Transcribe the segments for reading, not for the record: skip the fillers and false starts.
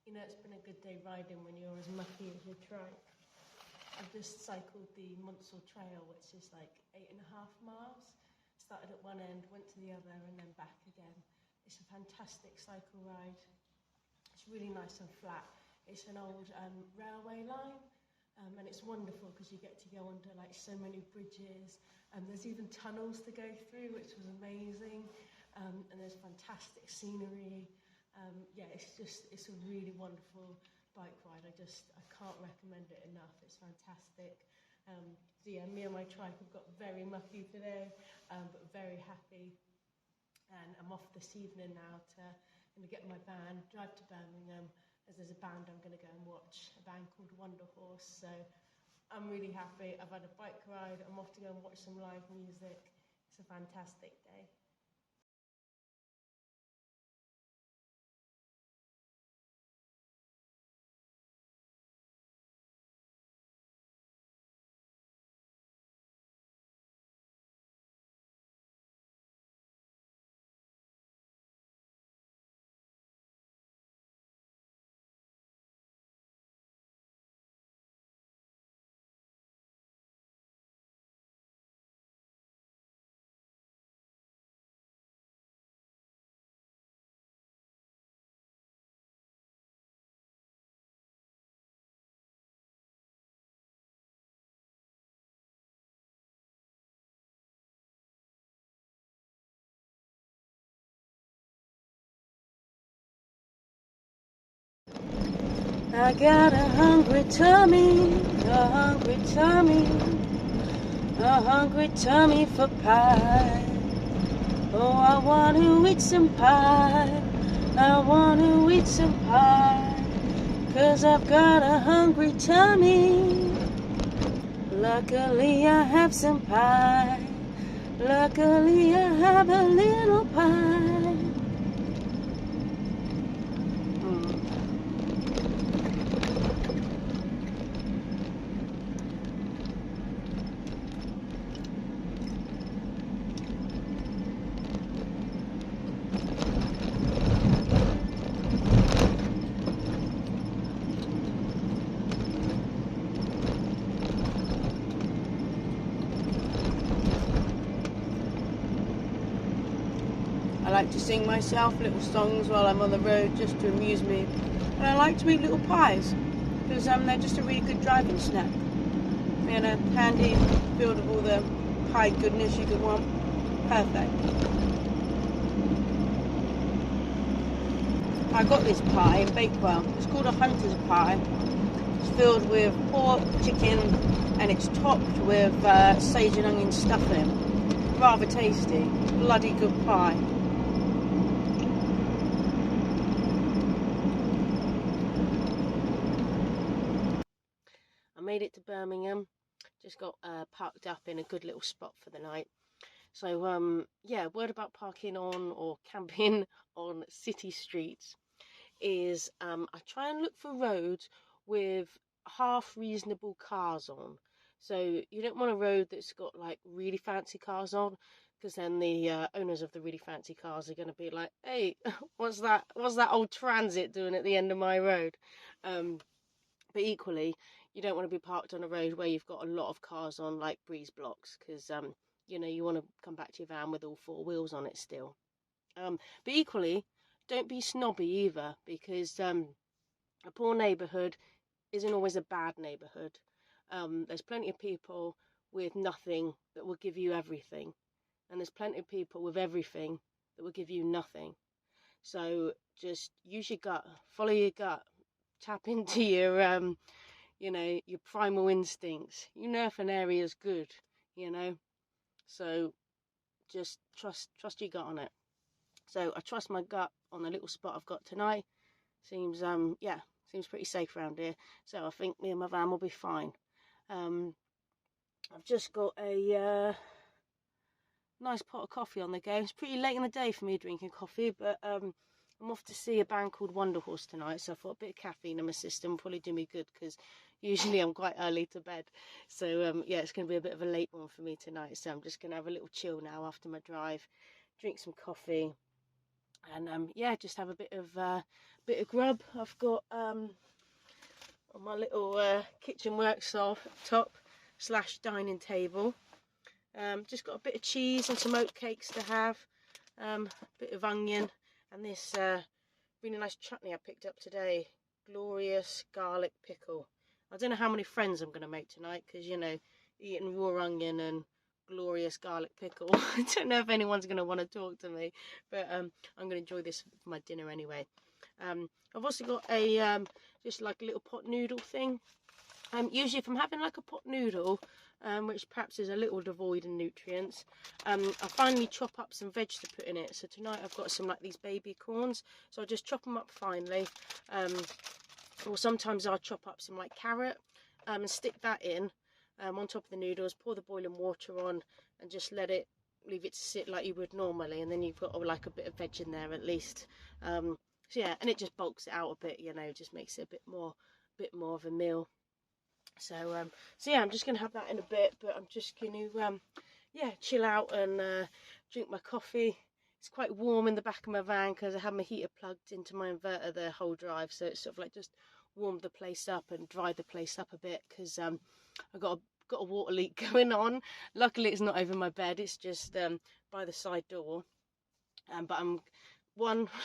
You know, it's been a good day riding when you're as mucky as your trike. I've just cycled the Monsal Trail, which is like 8.5 miles. Started at one end, went to the other, and then back again. It's a fantastic cycle ride. It's really nice and flat. It's an old railway line, and it's wonderful because you get to go under like so many bridges. There's even tunnels to go through, which was amazing. And there's fantastic scenery. Yeah, it's a really wonderful bike ride. I can't recommend it enough. It's fantastic. So yeah, me and my trike have got very mucky today, but very happy. And I'm off this evening now to get my van, drive to Birmingham, as there's a band I'm going to go and watch, a band called Wonder Horse. So I'm really happy. I've had a bike ride. I'm off to go and watch some live music. It's a fantastic day. I got a hungry tummy, a hungry tummy, a hungry tummy for pie. Oh, I want to eat some pie, I want to eat some pie, 'cause I've got a hungry tummy. Luckily I have some pie, luckily I have a little pie. I like to sing myself little songs while I'm on the road just to amuse me. And I like to eat little pies because they're just a really good driving snack. You know, handy, filled with all the pie goodness you could want. Perfect. I got this pie in Bakewell. It's called a hunter's pie. It's filled with pork, chicken, and it's topped with sage and onion stuffing. Rather tasty. Bloody good pie. I made it to Birmingham, just got parked up in a good little spot for the night. So yeah, word about parking on or camping on city streets is I try and look for roads with half reasonable cars on. So you don't want a road that's got like really fancy cars on, because then the owners of the really fancy cars are going to be like, hey, what's that old Transit doing at the end of my road? But equally, you don't want to be parked on a road where you've got a lot of cars on, like breeze blocks, because you know, you want to come back to your van with all four wheels on it still. But equally, don't be snobby either, because a poor neighbourhood isn't always a bad neighbourhood. There's plenty of people with nothing that will give you everything, and there's plenty of people with everything that will give you nothing. So just use your gut, follow your gut, tap into your you know, your primal instincts. You know if an area is good, you know. So just trust your gut on it. So I trust my gut on the little spot I've got tonight. Seems yeah, seems pretty safe around here. So I think me and my van will be fine. I've just got a nice pot of coffee on the go. It's pretty late in the day for me drinking coffee, but I'm off to see a band called Wonder Horse tonight, so I thought a bit of caffeine in my system will probably do me good, because usually I'm quite early to bed. So yeah, it's going to be a bit of a late one for me tonight, so I'm just going to have a little chill now after my drive, drink some coffee, and yeah, just have a bit of grub. I've got on my little kitchen worktop / dining table. Just got a bit of cheese and some oat cakes to have, a bit of onion, and this really nice chutney I picked up today, glorious garlic pickle. I don't know how many friends I'm going to make tonight, because, you know, eating raw onion and glorious garlic pickle, I don't know if anyone's going to want to talk to me, but I'm going to enjoy this for my dinner anyway. I've also got a just like a little pot noodle thing. Usually if I'm having like a pot noodle, which perhaps is a little devoid in nutrients, I finally chop up some veg to put in it. So tonight I've got some like these baby corns, so I'll just chop them up finely, or sometimes I'll chop up some like carrot, and stick that in on top of the noodles, pour the boiling water on, and just leave it to sit like you would normally, and then you've got like a bit of veg in there at least. So yeah, and it just bulks it out a bit, you know, just makes it a bit more of a meal. So yeah, I'm just gonna have that in a bit, but I'm just gonna yeah, chill out and drink my coffee. It's quite warm in the back of my van because I have my heater plugged into my inverter the whole drive, so it's sort of like just warmed the place up and dried the place up a bit, because I got a water leak going on. Luckily it's not over my bed, it's just by the side door. But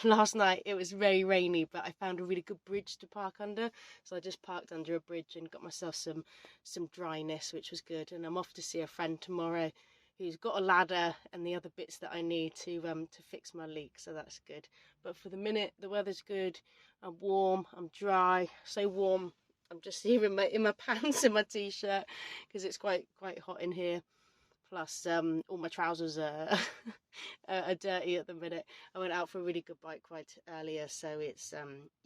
last night it was very rainy, but I found a really good bridge to park under, so I just parked under a bridge and got myself some dryness, which was good. And I'm off to see a friend tomorrow who's got a ladder and the other bits that I need to fix my leak, so that's good. But for the minute, the weather's good. I'm warm, I'm dry, so warm. I'm just here in my pants and my t-shirt because it's quite hot in here. Plus, all my trousers are, are dirty at the minute. I went out for a really good bike ride earlier, so it's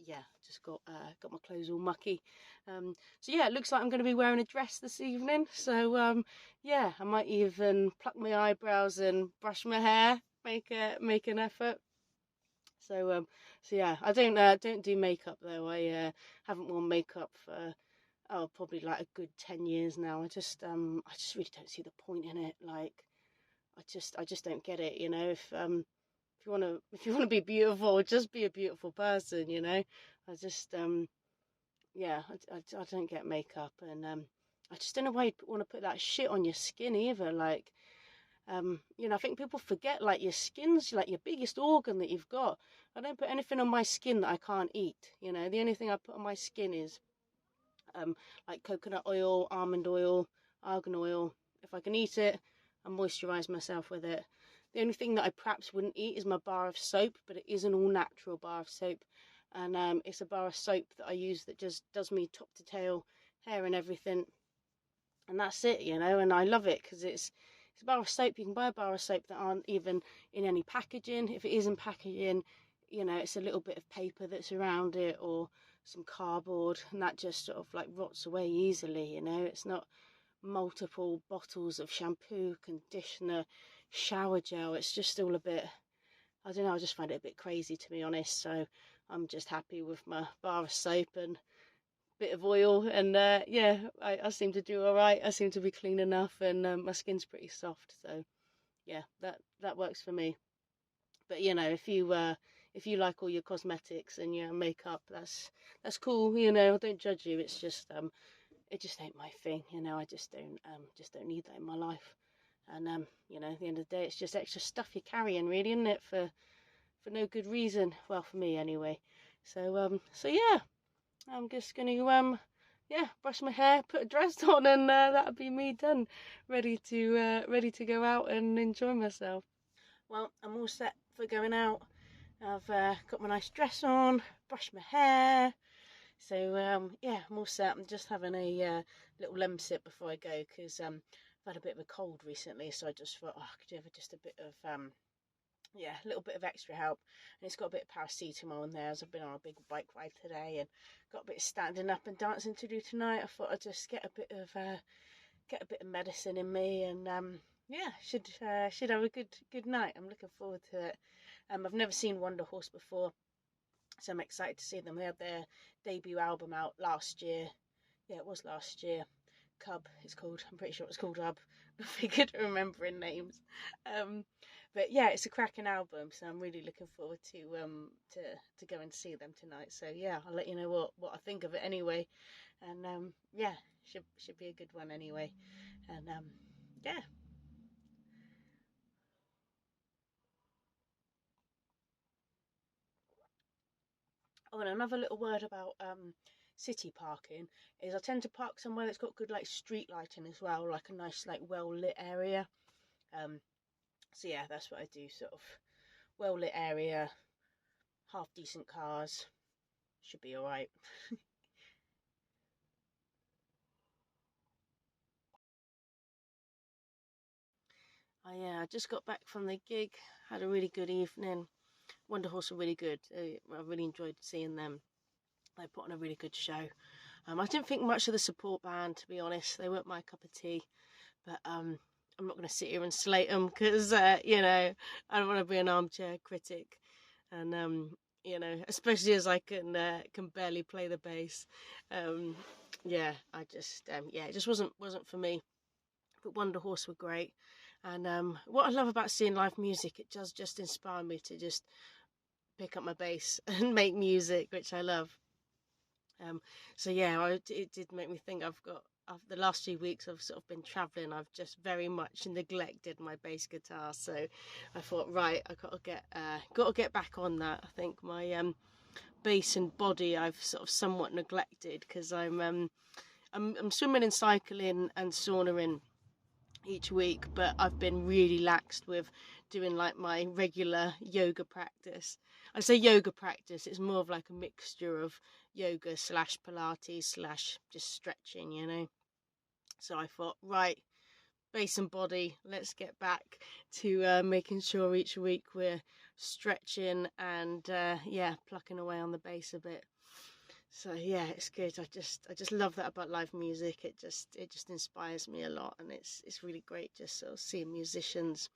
yeah, just got my clothes all mucky. So yeah, it looks like I'm going to be wearing a dress this evening. So yeah, I might even pluck my eyebrows and brush my hair, make an effort. So yeah, I don't do makeup though. I haven't worn makeup for probably like a good 10 years now. I just really don't see the point in it. Like, I just don't get it, you know. If you want to be beautiful, just be a beautiful person, you know. I just yeah, I don't get makeup, and I just don't know why you want to put that shit on your skin either. Like, you know, I think people forget, like, your skin's like your biggest organ that you've got. I don't put anything on my skin that I can't eat, you know. The only thing I put on my skin is like coconut oil, almond oil, argan oil. If I can eat it, I moisturise myself with it. The only thing that I perhaps wouldn't eat is my bar of soap, but it is an all-natural bar of soap. And it's a bar of soap that I use that just does me top to tail, hair and everything. And that's it, you know, and I love it because it's a bar of soap. You can buy a bar of soap that aren't even in any packaging. If it is in packaging, you know, it's a little bit of paper that's around it, or some cardboard, and that just sort of like rots away easily, you know. It's not multiple bottles of shampoo, conditioner, shower gel. It's just all a bit, I don't know, I just find it a bit crazy, to be honest. So I'm just happy with my bar of soap and bit of oil, and yeah, I seem to do all right. I seem to be clean enough, and my skin's pretty soft, so yeah, that works for me. But you know, if you like all your cosmetics and your makeup, that's cool. You know, I don't judge you. It's just it just ain't my thing. You know, I just don't need that in my life. And you know, at the end of the day, it's just extra stuff you're carrying, really, isn't it? For no good reason. Well, for me anyway. So yeah, I'm just gonna yeah, brush my hair, put a dress on, and that'll be me done, ready to go out and enjoy myself. Well, I'm all set for going out. I've got my nice dress on, brushed my hair. So, yeah, I'm all set. I'm just having a little lemon sip before I go, because I've had a bit of a cold recently. So I just thought, oh, could you have just a bit of, yeah, a little bit of extra help. And it's got a bit of paracetamol in there, as I've been on a big bike ride today and got a bit of standing up and dancing to do tonight. I thought I'd just get a bit of medicine in me, and yeah, should have a good night. I'm looking forward to it. I've never seen Wonder Horse before, so I'm excited to see them. They had their debut album out last year. Yeah, it was last year. Cub, it's called. I'm pretty sure it's called Cub. Very good at remembering names. But But yeah, it's a cracking album, so I'm really looking forward to go and see them tonight. So yeah, I'll let you know what I think of it anyway. And yeah, should be a good one anyway. And yeah. Oh, and another little word about city parking is I tend to park somewhere that's got good like street lighting as well, like a nice like well lit area. Um, so yeah, that's what I do. Sort of well lit area, half decent cars, should be all right. Yeah, I just got back from the gig, had a really good evening. Wonder Horse were really good. I really enjoyed seeing them. They put on a really good show. I didn't think much of the support band, to be honest. They weren't my cup of tea. But I'm not going to sit here and slate them because, I don't want to be an armchair critic. And, especially as I can barely play the bass. Yeah, it just wasn't for me. But Wonder Horse were great. And what I love about seeing live music, it does just inspire me to just pick up my bass and make music, which I love. So yeah, it did make me think after the last few weeks I've sort of been travelling, I've just very much neglected my bass guitar. So I thought, right, I got to get back on that. I think my bass and body I've sort of somewhat neglected because I'm swimming and cycling and saunaing each week, but I've been really laxed with doing like my regular yoga practice. I say yoga practice, it's more of like a mixture of yoga slash Pilates slash just stretching, So I thought, right, base and body, let's get back to making sure each week we're stretching and plucking away on the bass a bit. So yeah, it's good. I just love that about live music. It just inspires me a lot, and it's really great just sort of seeing musicians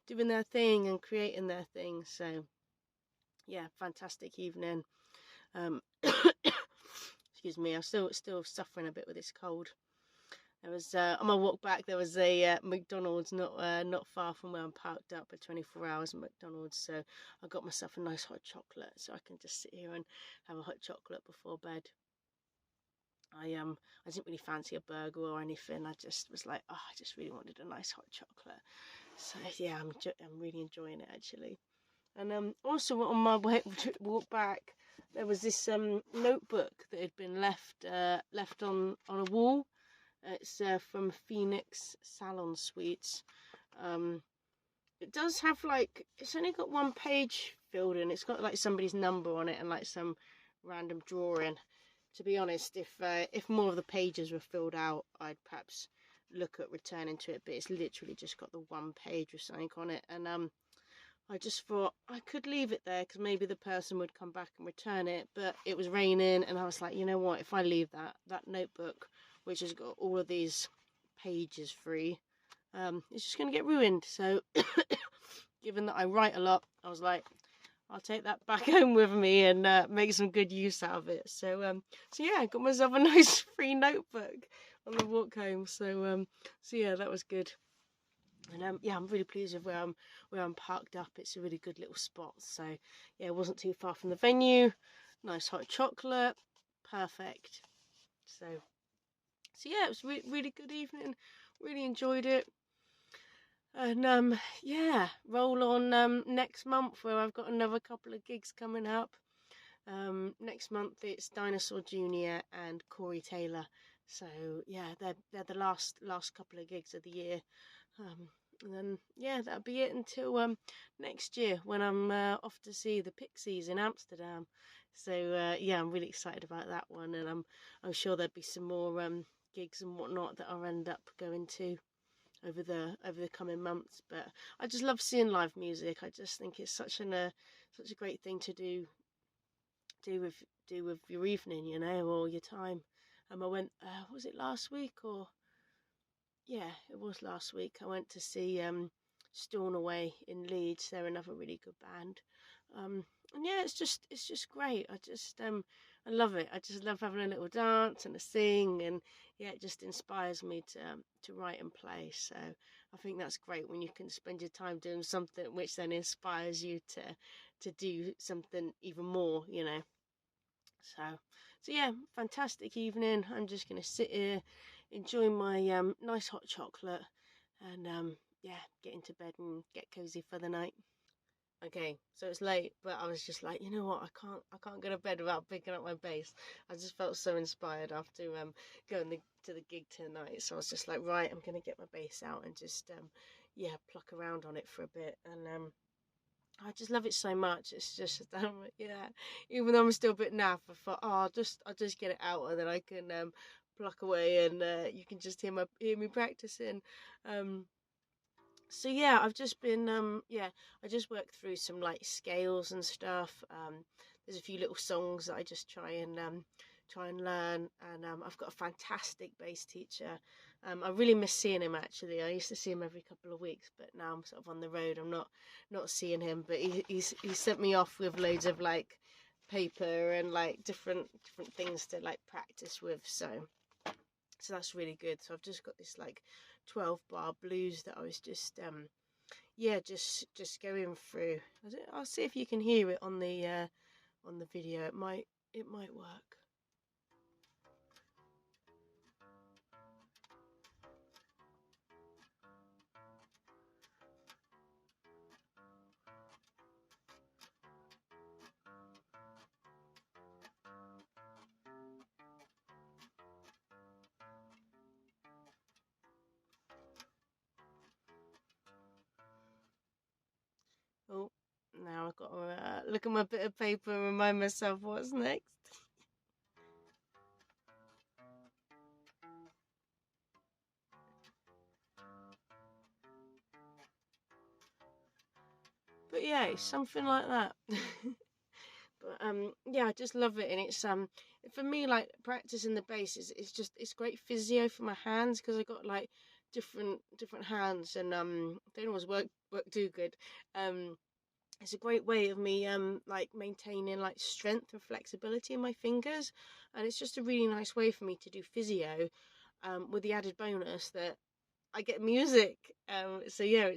doing their thing and creating their thing. So yeah, fantastic evening. Um, excuse me, I'm still suffering a bit with this cold. There was on my walk back. There was a McDonald's not far from where I'm parked up. At 24 hours at McDonald's, so I got myself a nice hot chocolate, so I can just sit here and have a hot chocolate before bed. I didn't really fancy a burger or anything. I just was like, oh, I just really wanted a nice hot chocolate. So yeah, I'm really enjoying it actually. And also on my walk back, there was this notebook that had been left on a wall. It's from Phoenix Salon Suites. It does have like it's only got one page filled in. It's got like somebody's number on it and like some random drawing. To be honest, if more of the pages were filled out, I'd perhaps look at returning to it. But it's literally just got the one page with something on it, and I just thought I could leave it there because maybe the person would come back and return it. But it was raining, and I was like, you know what? If I leave that notebook, which has got all of these pages free, it's just going to get ruined. So, given that I write a lot, I was like, I'll take that back home with me and make some good use out of it. So yeah, I got myself a nice free notebook on the walk home. So yeah, that was good. And yeah, I'm really pleased with where I'm parked up. It's a really good little spot. So yeah, it wasn't too far from the venue. Nice hot chocolate, perfect. So yeah, it was really good evening. Really enjoyed it. And yeah, roll on next month where I've got another couple of gigs coming up. Next month it's Dinosaur Jr. and Corey Taylor. So yeah, they're the last couple of gigs of the year. And then yeah, that'll be it until next year when I'm off to see the Pixies in Amsterdam. So yeah, I'm really excited about that one, and I'm sure there'll be some more gigs and whatnot that I'll end up going to over the coming months. But I just love seeing live music. I just think it's such a great thing to do with your evening, or your time. I went was it last week or yeah, it was last week. I went to see Stornoway in Leeds. They're another really good band. And yeah, it's just great. I love it. I just love having a little dance and a sing, and yeah, it just inspires me to write and play. So I think that's great when you can spend your time doing something which then inspires you to do something even more, you know. So yeah, fantastic evening. I'm just gonna sit here, enjoy my nice hot chocolate, and yeah, get into bed and get cozy for the night. Okay, so it's late, but I was just like, you know what, I can't go to bed without picking up my bass. I just felt so inspired after going to the gig tonight. So I was just like, right, I'm gonna get my bass out and just yeah, pluck around on it for a bit. And I just love it so much. It's just yeah, even though I'm still a bit naff, I thought, oh, I'll just get it out and then I can pluck away and you can just hear me practicing. Um, so yeah, I've just been yeah, I just worked through some like scales and stuff. There's a few little songs that I just try and learn, and I've got a fantastic bass teacher. I really miss seeing him actually. I used to see him every couple of weeks, but now I'm sort of on the road. I'm not seeing him, but he sent me off with loads of like paper and like different things to like practice with. So that's really good. So I've just got this like 12 bar blues that I was just yeah, just going through. I'll see if you can hear it on the video. It might work. Oh, now I've got to look at my bit of paper and remind myself what's next. But yeah, it's something like that. But yeah, I just love it, and it's for me like practicing the bass is just it's great physio for my hands because I got like different hands and they don't always work too good. Um, it's a great way of me like maintaining like strength and flexibility in my fingers, and it's just a really nice way for me to do physio, with the added bonus that I get music. So yeah,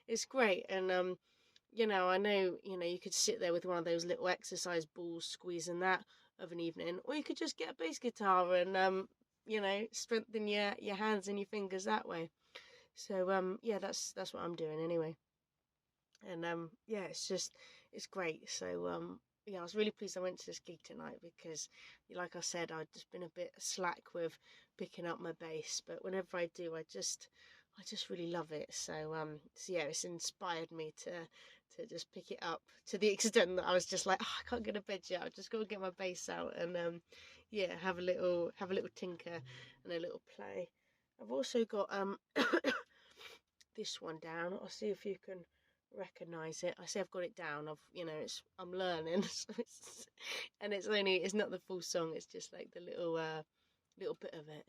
it's great. And I know, you could sit there with one of those little exercise balls, squeezing that of an evening, or you could just get a bass guitar and strengthen your hands and your fingers that way. So yeah, that's what I'm doing anyway. And yeah, it's great. So yeah, I was really pleased I went to this gig tonight because, like I said, I'd just been a bit slack with picking up my bass, but whenever I do, I just really love it. So yeah, it's inspired me to just pick it up to the extent that I was just like, oh, I can't get to bed yet. I've just got to get my bass out and yeah, have a little tinker and a little play. I've also got this one down. I'll see if you can recognize it. I say I've got it down. I'm learning, and it's not the full song. It's just like the little bit of it.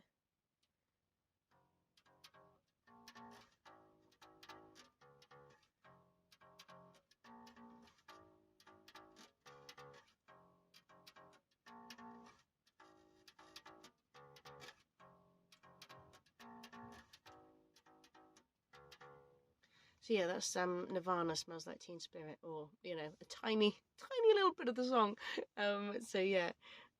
So yeah, that's Nirvana Smells Like Teen Spirit, or a tiny little bit of the song. So yeah,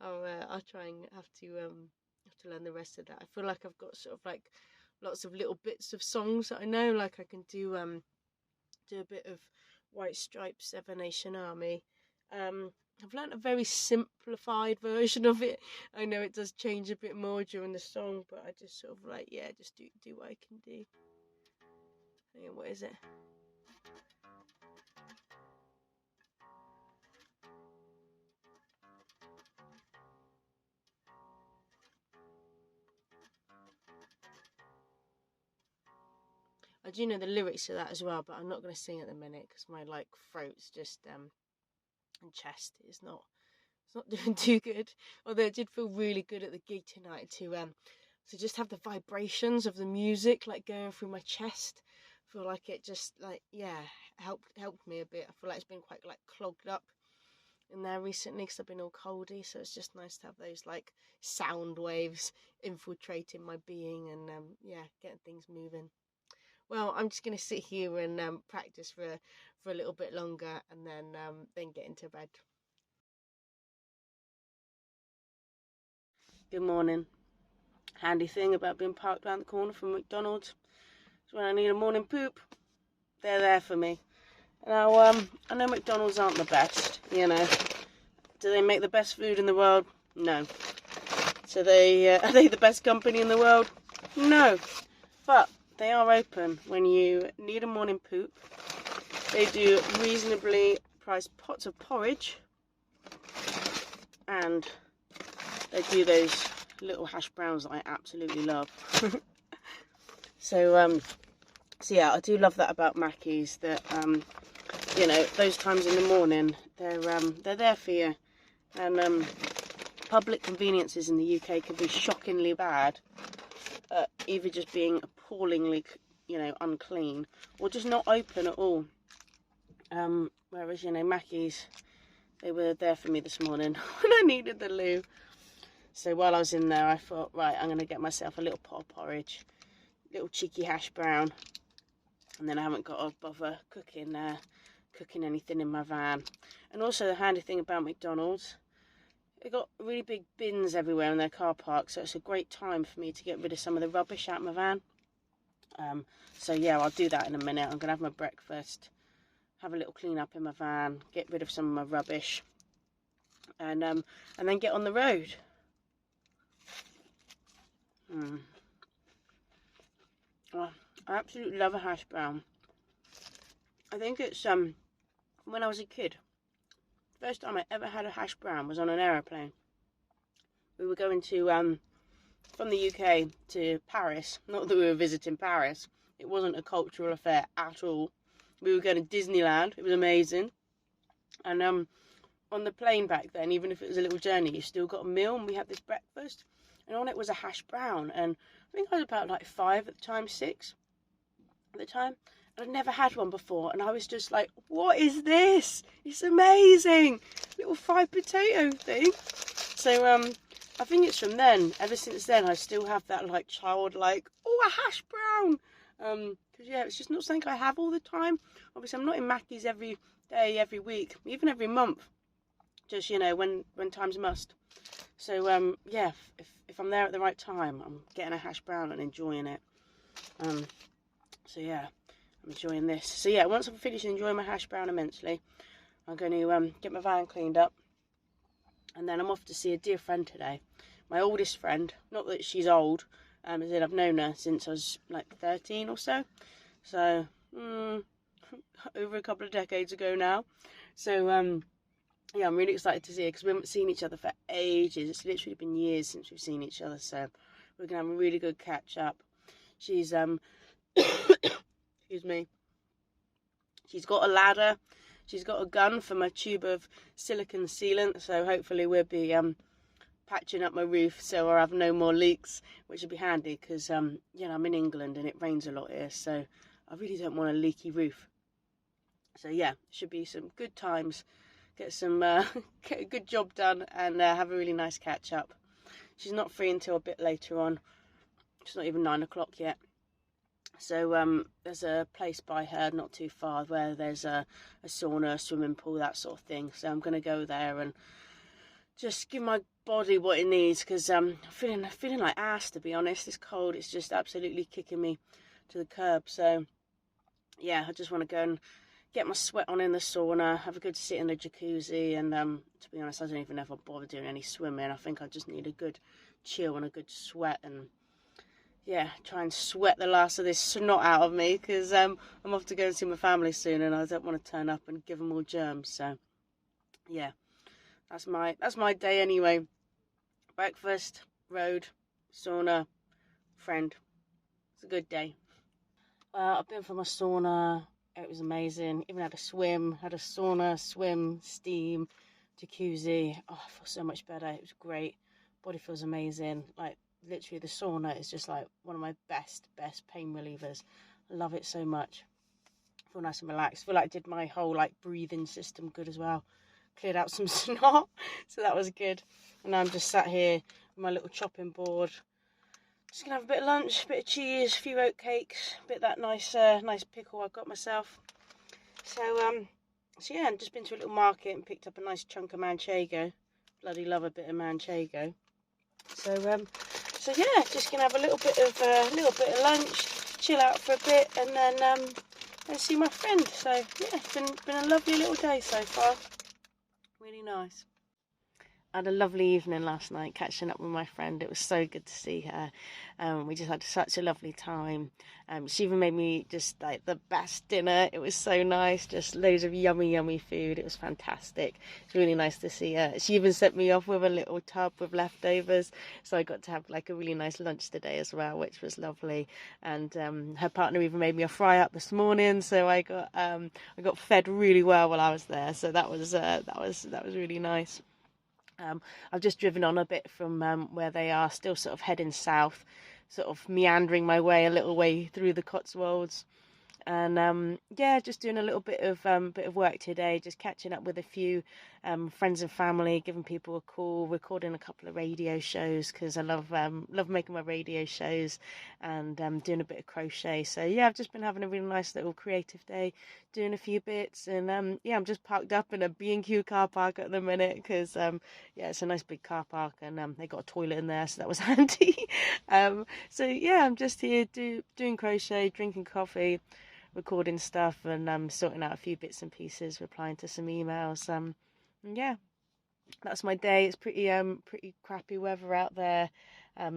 I'll try and have to learn the rest of that. I feel like I've got sort of like lots of little bits of songs that I know, like I can do a bit of White Stripes, Seven Nation Army. I've learnt a very simplified version of it. I know it does change a bit more during the song, but I just sort of like, yeah, just do what I can do. Yeah, what is it? I do know the lyrics to that as well, but I'm not going to sing at the minute because my like throat's just and chest is not it's not doing too good. Although it did feel really good at the gig tonight to just have the vibrations of the music like going through my chest. I feel like it just like, yeah, helped me a bit. I feel like it's been quite like clogged up in there recently because I've been all coldy, so it's just nice to have those like sound waves infiltrating my being and yeah, getting things moving. Well, I'm just going to sit here and practice for a little bit longer, and then get into bed. Good morning. Handy thing about being parked around the corner from McDonald's is when I need a morning poop, they're there for me. Now, I know McDonald's aren't the best, you know. Do they make the best food in the world? No. So are they the best company in the world? No. But they are open when you need a morning poop. They do reasonably priced pots of porridge, and they do those little hash browns that I absolutely love. So yeah, I do love that about Mackey's, that you know, those times in the morning, they're there for you. And public conveniences in the UK can be shockingly bad, either just being appallingly, you know, unclean, or just not open at all. Whereas, you know, Mackey's, they were there for me this morning when I needed the loo. So while I was in there, I thought, right, I'm going to get myself a little pot of porridge, little cheeky hash brown, and then I haven't got to bother cooking anything in my van. And also the handy thing about McDonald's, they've got really big bins everywhere in their car park, so it's a great time for me to get rid of some of the rubbish out of my van. So yeah, I'll do that in a minute. I'm going to have my breakfast, have a little clean up in my van, get rid of some of my rubbish, and then get on the road. Oh, I absolutely love a hash brown. I think it's when I was a kid, the first time I ever had a hash brown was on an aeroplane. We were going to from the UK to Paris. Not that we were visiting Paris. It wasn't a cultural affair at all. We were going to Disneyland. It was amazing. And on the plane back then, even if it was a little journey, you still got a meal, and we had this breakfast, and on it was a hash brown. And I think I was about like 5 at the time, 6 at the time. And I'd never had one before, and I was just like, what is this? It's amazing. Little fried potato thing. So I think it's from then, ever since then, I still have that like childlike, oh, a hash brown. Because yeah, it's just not something I have all the time. Obviously, I'm not in Mackey's every day, every week, even every month. Just, you know, when times must. So yeah, if I'm there at the right time, I'm getting a hash brown and enjoying it. So yeah, I'm enjoying this. So yeah, once I'm finished enjoying my hash brown immensely, I'm going to get my van cleaned up, and then I'm off to see a dear friend today. My oldest friend. Not that she's old. As in, I've known her since I was like 13 or so. So over a couple of decades ago now. So yeah, I'm really excited to see her, because we haven't seen each other for ages. It's literally been years since we've seen each other, so we're gonna have a really good catch up. She's excuse me. She's got a ladder. She's got a gun for my tube of silicone sealant, so hopefully we'll be patching up my roof so I'll have no more leaks, which would be handy, because you know, I'm in England and it rains a lot here, so I really don't want a leaky roof. So yeah, should be some good times. Get some get a good job done, and have a really nice catch up. She's not free until a bit later on. It's not even 9 o'clock yet. So there's a place by her not too far where there's a sauna, a swimming pool, that sort of thing. So I'm going to go there and just give my body what it needs, because I'm feeling like ass, to be honest. This cold, it's just absolutely kicking me to the curb. So yeah, I just want to go and get my sweat on in the sauna, have a good sit in the jacuzzi, and to be honest, I don't even know if I'll bother doing any swimming. I think I just need a good chill and a good sweat, and yeah, try and sweat the last of this snot out of me, because I'm off to go and see my family soon, and I don't want to turn up and give them all germs. So yeah, that's my day anyway. Breakfast, road, sauna, friend. It's a good day. I've been for my sauna. It was amazing. Even had a swim, had a sauna, swim, steam, jacuzzi. Oh, I feel so much better. It was great. Body feels amazing. Like, literally, the sauna is just like one of my best pain relievers. I love it so much. I feel nice and relaxed. I feel like I did my whole like breathing system good as well. Cleared out some snot, so that was good. And I'm just sat here with my little chopping board, Just gonna have a bit of lunch, a bit of cheese, a few oat cakes, a bit of that nice nice pickle I got myself. So yeah, I've just been to a little market and picked up a nice chunk of manchego. Bloody love a bit of manchego. So yeah, just gonna have a little bit of lunch, chill out for a bit, and then see my friend. So yeah, it's been a lovely little day so far. Really nice. I had a lovely evening last night catching up with my friend. It was so good to see her. We just had such a lovely time. She even made me just like the best dinner. It was so nice, just loads of yummy food. It was fantastic. It's really nice to see her. She even sent me off with a little tub with leftovers, so I got to have like a really nice lunch today as well, which was lovely. And her partner even made me a fry up this morning, so I got fed really well while I was there. So that was really nice. I've just driven on a bit from where they are, still sort of heading south, sort of meandering my way a little way through the Cotswolds. And yeah, just doing a little bit of work today, just catching up with a few friends and family, giving people a call, recording a couple of radio shows because I love making my radio shows, and doing a bit of crochet. So yeah, I've just been having a really nice little creative day, doing a few bits, and yeah, I'm just parked up in a B&Q car park at the minute because yeah, it's a nice big car park, and they got a toilet in there, so that was handy. So yeah, I'm just here doing crochet, drinking coffee, recording stuff, and sorting out a few bits and pieces, replying to some emails. And yeah, that's my day. It's pretty crappy weather out there.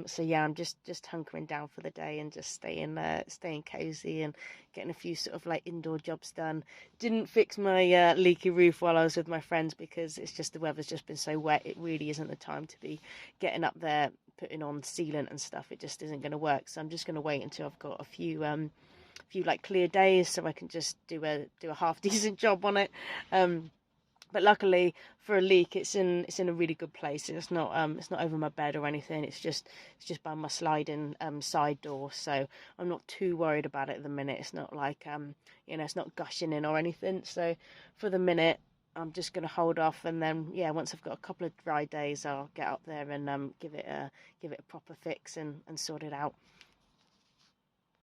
So yeah, I'm just hunkering down for the day and just staying cozy and getting a few sort of like indoor jobs done. Didn't fix my leaky roof while I was with my friends because it's just the weather's just been so wet. It really isn't the time to be getting up there putting on sealant and stuff. It just isn't going to work. So I'm just going to wait until I've got a few like clear days so I can just do a half decent job on it. But luckily for a leak, it's in a really good place. It's not over my bed or anything. It's just by my sliding side door. So I'm not too worried about it at the minute. It's not like it's not gushing in or anything. So for the minute, I'm just gonna hold off, and then yeah, once I've got a couple of dry days, I'll get up there and give it a proper fix and sort it out.